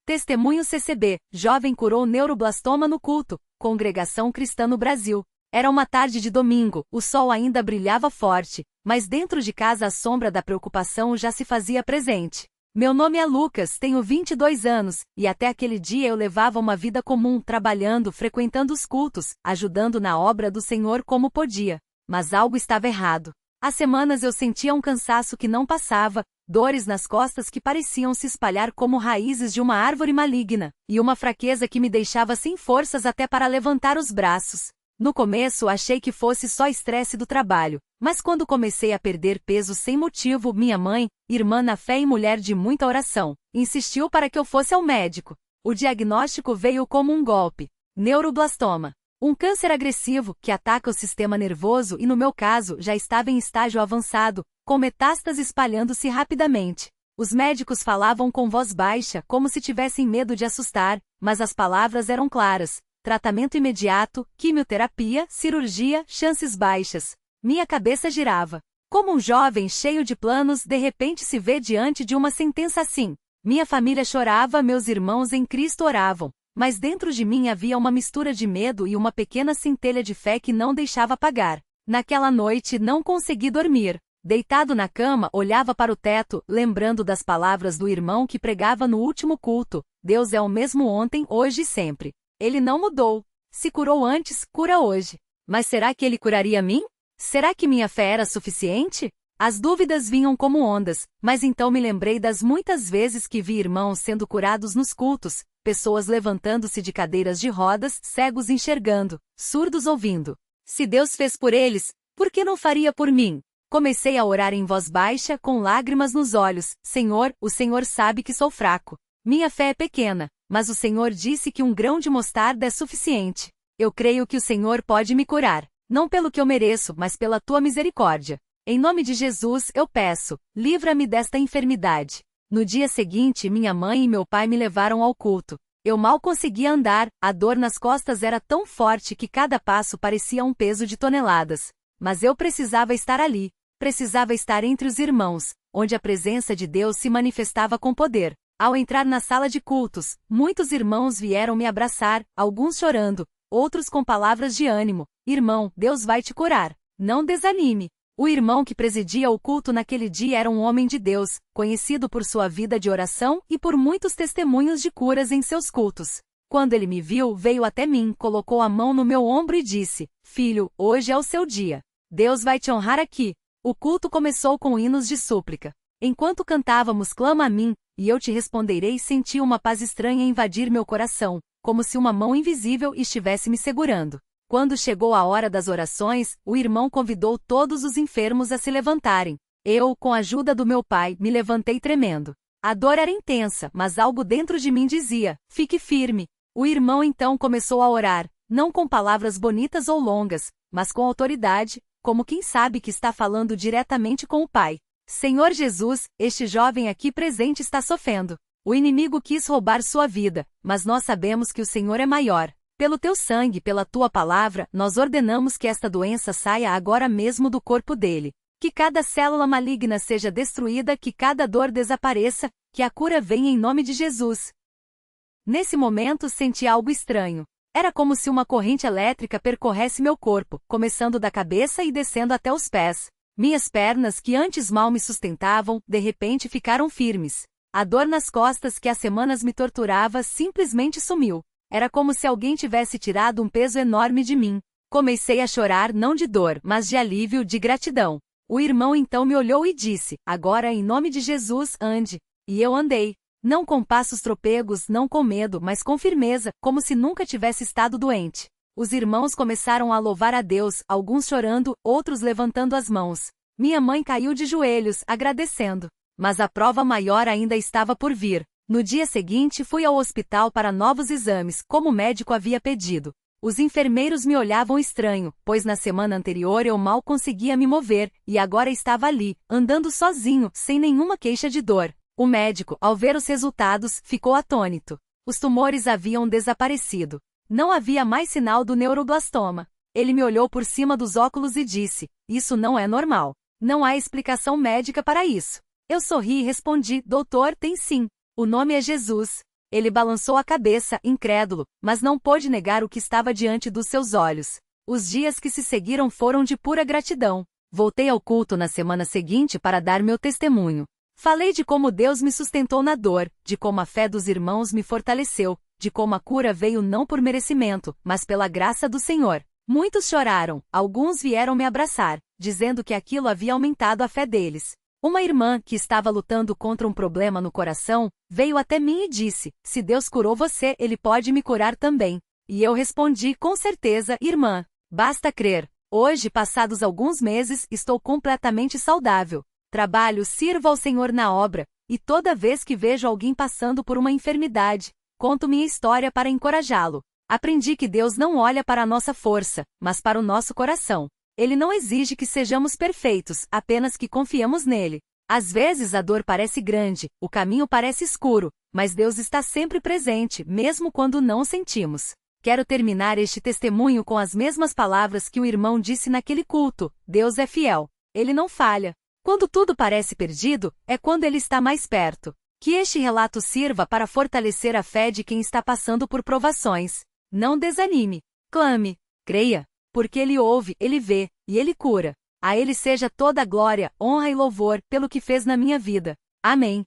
Testemunho CCB, jovem curou neuroblastoma no culto, Congregação Cristã no Brasil. Era uma tarde de domingo, o sol ainda brilhava forte, mas dentro de casa a sombra da preocupação já se fazia presente. Meu nome é Lucas, tenho 22 anos, e até aquele dia eu levava uma vida comum, trabalhando, frequentando os cultos, ajudando na obra do Senhor como podia. Mas algo estava errado. Há semanas eu sentia um cansaço que não passava, dores nas costas que pareciam se espalhar como raízes de uma árvore maligna, e uma fraqueza que me deixava sem forças até para levantar os braços. No começo achei que fosse só estresse do trabalho, mas quando comecei a perder peso sem motivo, minha mãe, irmã na fé e mulher de muita oração, insistiu para que eu fosse ao médico. O diagnóstico veio como um golpe: neuroblastoma. Um câncer agressivo que ataca o sistema nervoso e no meu caso já estava em estágio avançado, com metástases espalhando-se rapidamente. Os médicos falavam com voz baixa, como se tivessem medo de assustar, mas as palavras eram claras: tratamento imediato, quimioterapia, cirurgia, chances baixas. Minha cabeça girava. Como um jovem cheio de planos de repente se vê diante de uma sentença assim. Minha família chorava, meus irmãos em Cristo oravam. Mas dentro de mim havia uma mistura de medo e uma pequena centelha de fé que não deixava apagar. Naquela noite não consegui dormir. Deitado na cama, olhava para o teto, lembrando das palavras do irmão que pregava no último culto: Deus é o mesmo ontem, hoje e sempre. Ele não mudou. Se curou antes, cura hoje. Mas será que ele curaria a mim? Será que minha fé era suficiente? As dúvidas vinham como ondas, mas então me lembrei das muitas vezes que vi irmãos sendo curados nos cultos, pessoas levantando-se de cadeiras de rodas, cegos enxergando, surdos ouvindo. Se Deus fez por eles, por que não faria por mim? Comecei a orar em voz baixa, com lágrimas nos olhos: Senhor, o Senhor sabe que sou fraco. Minha fé é pequena, mas o Senhor disse que um grão de mostarda é suficiente. Eu creio que o Senhor pode me curar, não pelo que eu mereço, mas pela tua misericórdia. Em nome de Jesus, eu peço, livra-me desta enfermidade. No dia seguinte, minha mãe e meu pai me levaram ao culto. Eu mal conseguia andar, a dor nas costas era tão forte que cada passo parecia um peso de toneladas. Mas eu precisava estar ali, precisava estar entre os irmãos, onde a presença de Deus se manifestava com poder. Ao entrar na sala de cultos, muitos irmãos vieram me abraçar, alguns chorando, outros com palavras de ânimo: irmão, Deus vai te curar. Não desanime. O irmão que presidia o culto naquele dia era um homem de Deus, conhecido por sua vida de oração e por muitos testemunhos de curas em seus cultos. Quando ele me viu, veio até mim, colocou a mão no meu ombro e disse: Filho, hoje é o seu dia. Deus vai te honrar aqui. O culto começou com hinos de súplica. Enquanto cantávamos Clama a mim, e eu te responderei, senti uma paz estranha invadir meu coração, como se uma mão invisível estivesse me segurando. Quando chegou a hora das orações, o irmão convidou todos os enfermos a se levantarem. Eu, com a ajuda do meu pai, me levantei tremendo. A dor era intensa, mas algo dentro de mim dizia: fique firme. O irmão então começou a orar, não com palavras bonitas ou longas, mas com autoridade, como quem sabe que está falando diretamente com o Pai. Senhor Jesus, este jovem aqui presente está sofrendo. O inimigo quis roubar sua vida, mas nós sabemos que o Senhor é maior. Pelo teu sangue, pela tua palavra, nós ordenamos que esta doença saia agora mesmo do corpo dele. Que cada célula maligna seja destruída, que cada dor desapareça, que a cura venha em nome de Jesus. Nesse momento senti algo estranho. Era como se uma corrente elétrica percorresse meu corpo, começando da cabeça e descendo até os pés. Minhas pernas, que antes mal me sustentavam, de repente ficaram firmes. A dor nas costas que há semanas me torturava simplesmente sumiu. Era como se alguém tivesse tirado um peso enorme de mim. Comecei a chorar não de dor, mas de alívio, de gratidão. O irmão então me olhou e disse: agora em nome de Jesus, ande. E eu andei. Não com passos trôpegos, não com medo, mas com firmeza, como se nunca tivesse estado doente. Os irmãos começaram a louvar a Deus, alguns chorando, outros levantando as mãos. Minha mãe caiu de joelhos, agradecendo. Mas a prova maior ainda estava por vir. No dia seguinte fui ao hospital para novos exames, como o médico havia pedido. Os enfermeiros me olhavam estranho, pois na semana anterior eu mal conseguia me mover, e agora estava ali, andando sozinho, sem nenhuma queixa de dor. O médico, ao ver os resultados, ficou atônito. Os tumores haviam desaparecido. Não havia mais sinal do neuroblastoma. Ele me olhou por cima dos óculos e disse: isso não é normal. Não há explicação médica para isso. Eu sorri e respondi: doutor, tem sim. O nome é Jesus. Ele balançou a cabeça, incrédulo, mas não pôde negar o que estava diante dos seus olhos. Os dias que se seguiram foram de pura gratidão. Voltei ao culto na semana seguinte para dar meu testemunho. Falei de como Deus me sustentou na dor, de como a fé dos irmãos me fortaleceu, de como a cura veio não por merecimento, mas pela graça do Senhor. Muitos choraram, alguns vieram me abraçar, dizendo que aquilo havia aumentado a fé deles. Uma irmã, que estava lutando contra um problema no coração, veio até mim e disse: "Se Deus curou você, Ele pode me curar também." E eu respondi: "Com certeza, irmã. Basta crer." Hoje, passados alguns meses, estou completamente saudável. Trabalho, sirvo ao Senhor na obra, e toda vez que vejo alguém passando por uma enfermidade, conto minha história para encorajá-lo. Aprendi que Deus não olha para a nossa força, mas para o nosso coração. Ele não exige que sejamos perfeitos, apenas que confiemos nele. Às vezes a dor parece grande, o caminho parece escuro, mas Deus está sempre presente, mesmo quando não sentimos. Quero terminar este testemunho com as mesmas palavras que o irmão disse naquele culto: Deus é fiel. Ele não falha. Quando tudo parece perdido, é quando Ele está mais perto. Que este relato sirva para fortalecer a fé de quem está passando por provações. Não desanime. Clame. Creia. Porque Ele ouve, Ele vê, e Ele cura. A Ele seja toda a glória, honra e louvor, pelo que fez na minha vida. Amém.